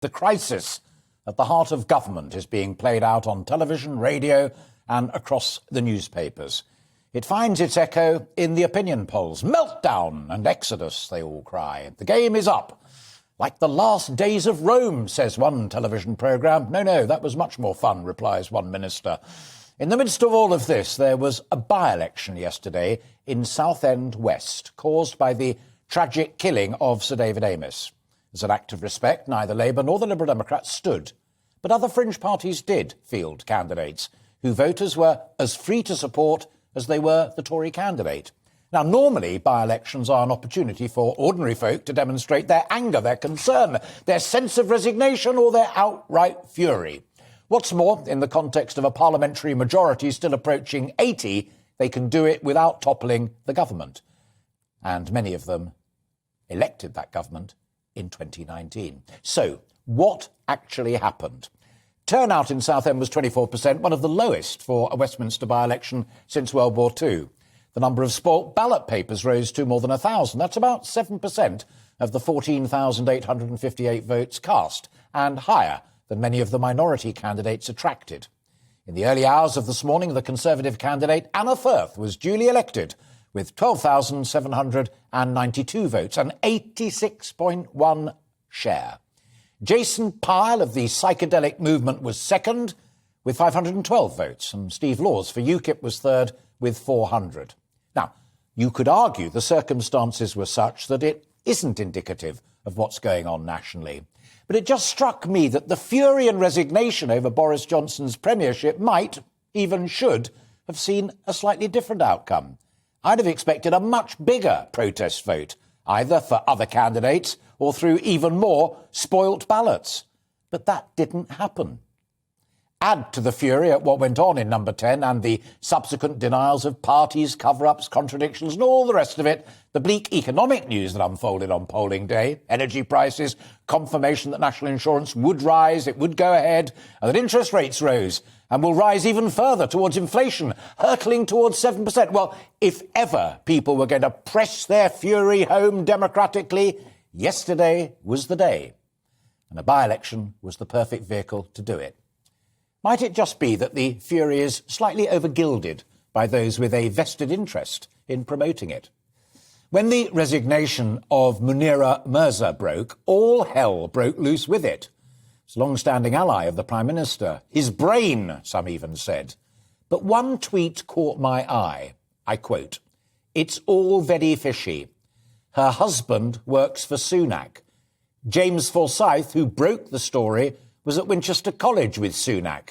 The crisis at the heart of government is being played out on television, radio and across the newspapers. It finds its echo in the opinion polls. Meltdown and exodus, they all cry. The game is up. Like the last days of Rome, says one television programme. No, that was much more fun, replies one minister. In the midst of all of this, there was a by-election yesterday in Southend West, caused by the tragic killing of Sir David Amess. As an act of respect, neither Labour nor the Liberal Democrats stood. But other fringe parties did field candidates, who voters were as free to support as they were the Tory candidate. Now, normally, by-elections are an opportunity for ordinary folk to demonstrate their anger, their concern, their sense of resignation or their outright fury. What's more, in the context of a parliamentary majority still approaching 80, they can do it without toppling the government. And many of them elected that government in 2019. So, what actually happened? Turnout in Southend was 24%, one of the lowest for a Westminster by-election since World War II. The number of spoilt ballot papers rose to more than 1,000. That's about 7% of the 14,858 votes cast, and higher than many of the minority candidates attracted. In the early hours of this morning, the Conservative candidate Anna Firth was duly elected with 12,792 votes, an 86.1 share. Jason Pyle of the psychedelic movement was second with 512 votes, and Steve Laws for UKIP was third with 400. Now, you could argue the circumstances were such that it isn't indicative of what's going on nationally. But it just struck me that the fury and resignation over Boris Johnson's premiership might, even should, have seen a slightly different outcome. I'd have expected a much bigger protest vote, either for other candidates or through even more spoilt ballots. But that didn't happen. Add to the fury at what went on in Number 10 and the subsequent denials of parties, cover-ups, contradictions and all the rest of it, the bleak economic news that unfolded on polling day, energy prices, confirmation that national insurance would rise, it would go ahead, and that interest rates rose and will rise even further towards inflation, hurtling towards 7%. Well, if ever people were going to press their fury home democratically, yesterday was the day. And a by-election was the perfect vehicle to do it. Might it just be that the fury is slightly over-gilded by those with a vested interest in promoting it? When the resignation of Munira Mirza broke, all hell broke loose with it. It's a long-standing ally of the Prime Minister. His brain, some even said. But one tweet caught my eye. I quote, "It's all very fishy. Her husband works for Sunak. James Forsyth, who broke the story, was at Winchester College with Sunak,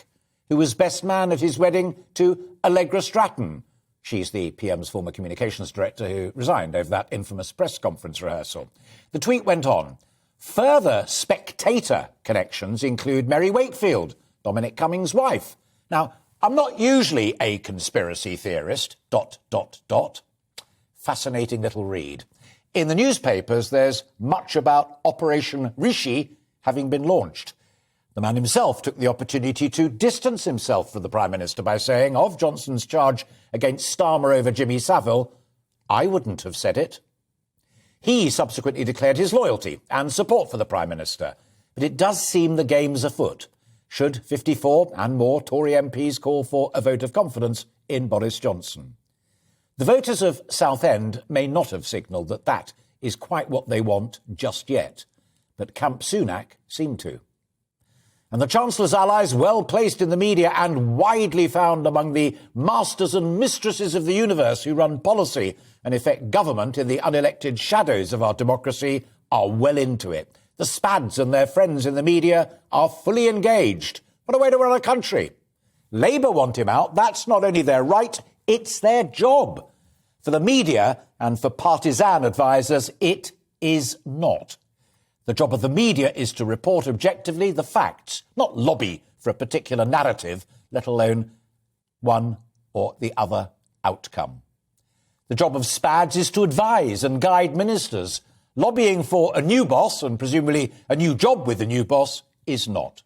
who was best man at his wedding to Allegra Stratton." She's the PM's former communications director who resigned over that infamous press conference rehearsal. The tweet went on. Further Spectator connections include Mary Wakefield, Dominic Cummings' wife. Now, I'm not usually a conspiracy theorist, ... Fascinating little read. In the newspapers, there's much about Operation Rishi having been launched. The man himself took the opportunity to distance himself from the Prime Minister by saying of Johnson's charge against Starmer over Jimmy Savile, "I wouldn't have said it." He subsequently declared his loyalty and support for the Prime Minister. But it does seem the game's afoot. Should 54 and more Tory MPs call for a vote of confidence in Boris Johnson? The voters of Southend may not have signalled that that is quite what they want just yet. But Camp Sunak seem to. And the Chancellor's allies, well placed in the media and widely found among the masters and mistresses of the universe who run policy and effect government in the unelected shadows of our democracy, are well into it. The SPADS and their friends in the media are fully engaged. What a way to run a country. Labour want him out. That's not only their right, it's their job. For the media and for partisan advisers, it is not. The job of the media is to report objectively the facts, not lobby for a particular narrative, let alone one or the other outcome. The job of SPADS is to advise and guide ministers. Lobbying for a new boss, and presumably a new job with the new boss, is not.